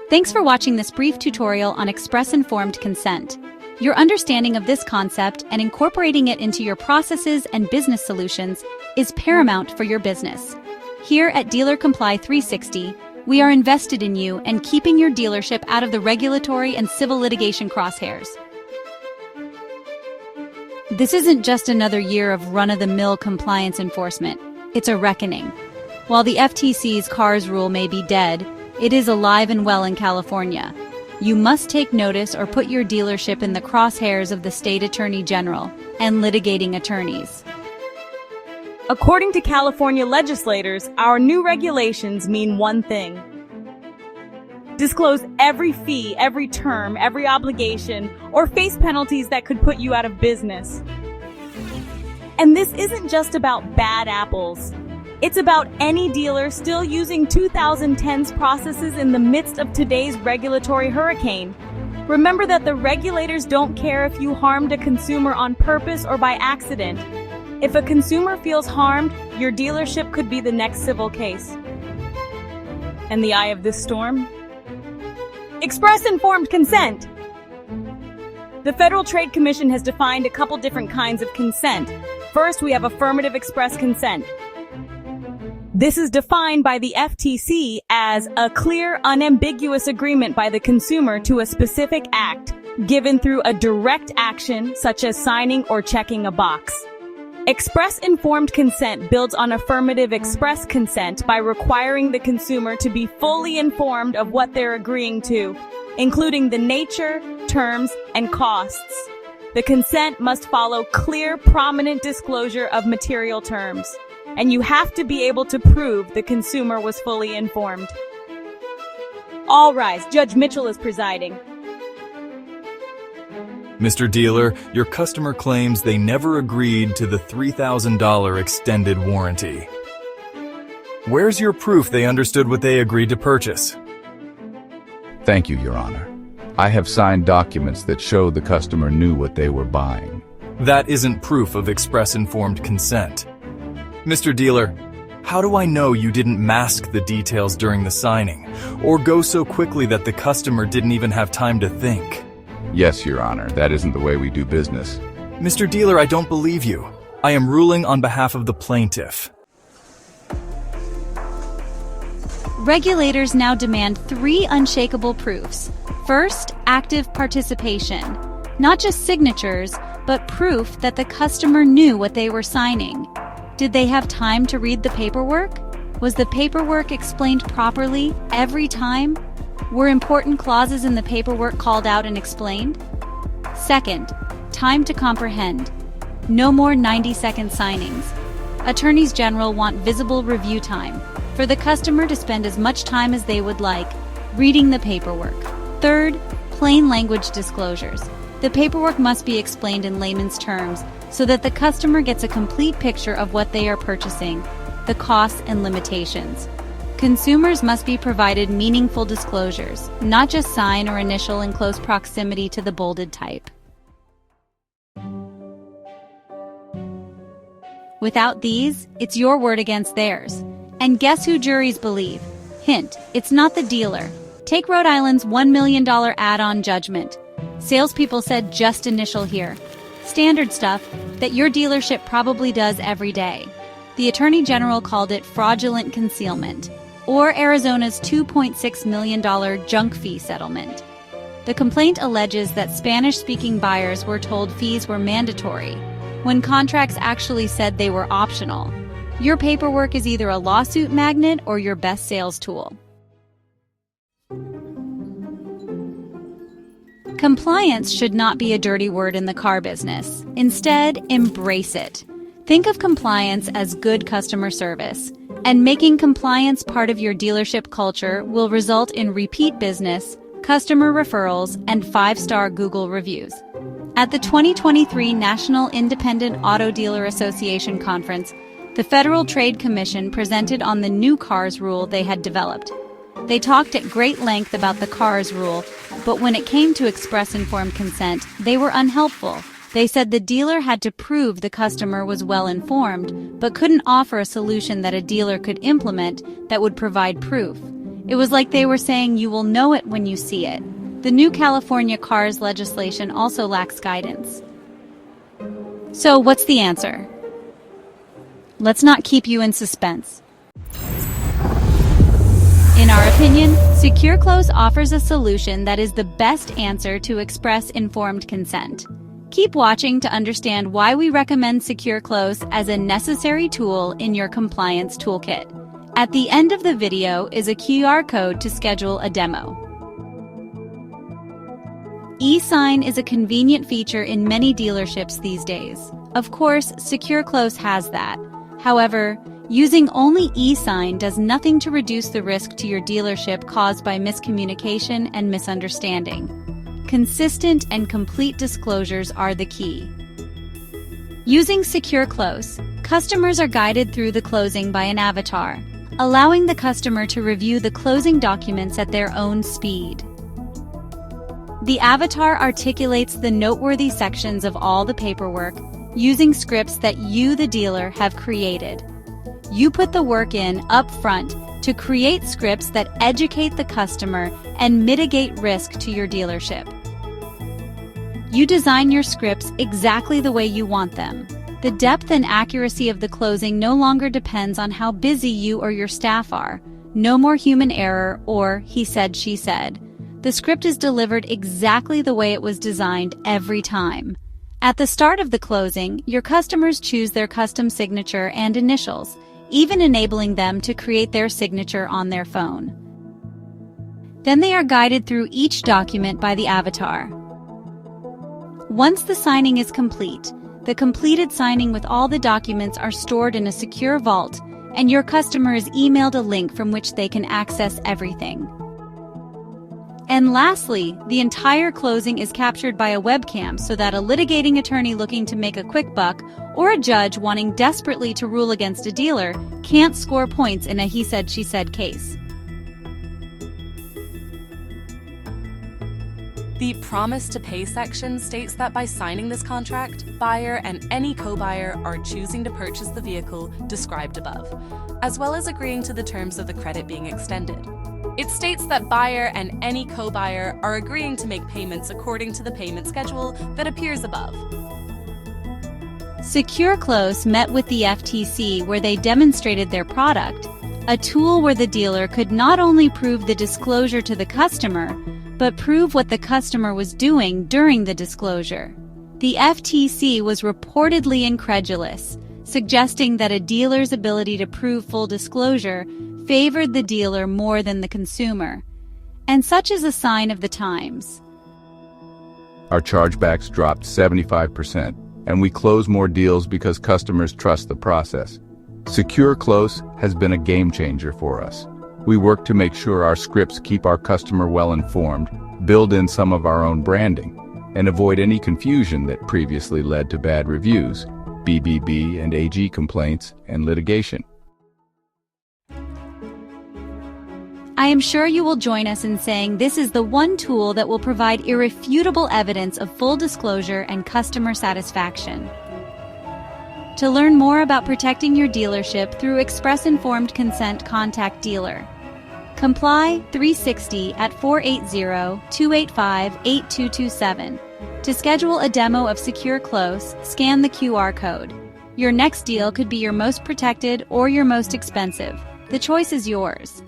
Thanks for watching this brief tutorial on express informed consent. Your understanding of this concept and incorporating it into your processes and business solutions is paramount for your business. Here at Dealer Comply 360, we are invested in you and keeping your dealership out of the regulatory and civil litigation crosshairs. This isn't just another year of run-of-the-mill compliance enforcement, it's a reckoning. While the FTC's CARS rule may be dead, it is alive and well in California. You must take notice or put your dealership in the crosshairs of the state attorney general and litigating attorneys. According to California legislators, our new regulations mean one thing. Disclose every fee, every term, every obligation, or face penalties that could put you out of business. And this isn't just about bad apples. It's about any dealer still using 2010's processes in the midst of today's regulatory hurricane. Remember that the regulators don't care if you harmed a consumer on purpose or by accident. If a consumer feels harmed, your dealership could be the next civil case. And the eye of this storm? Express informed consent. The Federal Trade Commission has defined a couple different kinds of consent. First, we have affirmative express consent. This is defined by the FTC as a clear, unambiguous agreement by the consumer to a specific act, given through a direct action such as signing or checking a box. Express informed consent builds on affirmative express consent by requiring the consumer to be fully informed of what they're agreeing to, including the nature, terms, and costs. The consent must follow clear, prominent disclosure of material terms, and you have to be able to prove the consumer was fully informed. All rise. Judge Mitchell is presiding. Mr. Dealer, your customer claims they never agreed to the $3,000 extended warranty. Where's your proof they understood what they agreed to purchase? Thank you, Your Honor. I have signed documents that show the customer knew what they were buying. That isn't proof of express informed consent. Mr. Dealer, how do I know you didn't mask the details during the signing, or go so quickly that the customer didn't even have time to think? Yes, Your Honor, that isn't the way we do business. Mr. Dealer, I don't believe you. I am ruling on behalf of the plaintiff. Regulators now demand 3 unshakable proofs. First, active participation. Not just signatures, but proof that the customer knew what they were signing. Did they have time to read the paperwork? Was the paperwork explained properly every time? Were important clauses in the paperwork called out and explained? Second, time to comprehend. No more 90-second signings. Attorneys general want visible review time for the customer to spend as much time as they would like reading the paperwork. Third, plain language disclosures. The paperwork must be explained in layman's terms so that the customer gets a complete picture of what they are purchasing, the costs and limitations. Consumers must be provided meaningful disclosures, not just sign or initial in close proximity to the bolded type. Without these, it's your word against theirs. And guess who juries believe? Hint, it's not the dealer. Take Rhode Island's $1 million add-on judgment. Salespeople said just initial here. Standard stuff that your dealership probably does every day. The Attorney General called it fraudulent concealment, or Arizona's $2.6 million junk fee settlement. The complaint alleges that Spanish-speaking buyers were told fees were mandatory, when contracts actually said they were optional. Your paperwork is either a lawsuit magnet or your best sales tool. Compliance should not be a dirty word in the car business. Instead, embrace it. Think of compliance as good customer service, and making compliance part of your dealership culture will result in repeat business, customer referrals, and 5-star Google reviews. At the 2023 National Independent Auto Dealer Association Conference, the Federal Trade Commission presented on the new CARS rule they had developed. They talked at great length about the CARS rule, but when it came to express informed consent, they were unhelpful. They said the dealer had to prove the customer was well informed, but couldn't offer a solution that a dealer could implement that would provide proof. It was like they were saying you will know it when you see it. The new California cars legislation also lacks guidance. So what's the answer? Let's not keep you in suspense. In our opinion, Secure Close offers a solution that is the best answer to express informed consent. Keep watching to understand why we recommend Secure Close as a necessary tool in your compliance toolkit. At the end of the video is a QR code to schedule a demo. E-sign is a convenient feature in many dealerships these days. Of course, Secure Close has that. However, using only e-sign does nothing to reduce the risk to your dealership caused by miscommunication and misunderstanding. Consistent and complete disclosures are the key. Using Secure Close, customers are guided through the closing by an avatar, allowing the customer to review the closing documents at their own speed. The avatar articulates the noteworthy sections of all the paperwork using scripts that you, the dealer, have created. You put the work in up front to create scripts that educate the customer and mitigate risk to your dealership. You design your scripts exactly the way you want them. The depth and accuracy of the closing no longer depends on how busy you or your staff are. No more human error or he said, she said. The script is delivered exactly the way it was designed every time. At the start of the closing, your customers choose their custom signature and initials, even enabling them to create their signature on their phone. Then they are guided through each document by the avatar. Once the signing is complete, the completed signing with all the documents are stored in a secure vault, and your customer is emailed a link from which they can access everything. And lastly, the entire closing is captured by a webcam so that a litigating attorney looking to make a quick buck or a judge wanting desperately to rule against a dealer can't score points in a he said, she said case. The Promise to Pay section states that by signing this contract, buyer and any co-buyer are choosing to purchase the vehicle described above, as well as agreeing to the terms of the credit being extended. It states that buyer and any co-buyer are agreeing to make payments according to the payment schedule that appears above. Secure Close met with the FTC where they demonstrated their product, a tool where the dealer could not only prove the disclosure to the customer, but prove what the customer was doing during the disclosure. The FTC was reportedly incredulous, suggesting that a dealer's ability to prove full disclosure favored the dealer more than the consumer. And such is a sign of the times. Our chargebacks dropped 75%, and we close more deals because customers trust the process. Secure Close has been a game changer for us. We work to make sure our scripts keep our customer well informed, build in some of our own branding, and avoid any confusion that previously led to bad reviews, BBB and AG complaints, and litigation. I am sure you will join us in saying this is the one tool that will provide irrefutable evidence of full disclosure and customer satisfaction. To learn more about protecting your dealership through express informed consent, contact dealer. Comply 360 at 480-285-8227. To schedule a demo of Secure Close, scan the QR code. Your next deal could be your most protected or your most expensive. The choice is yours.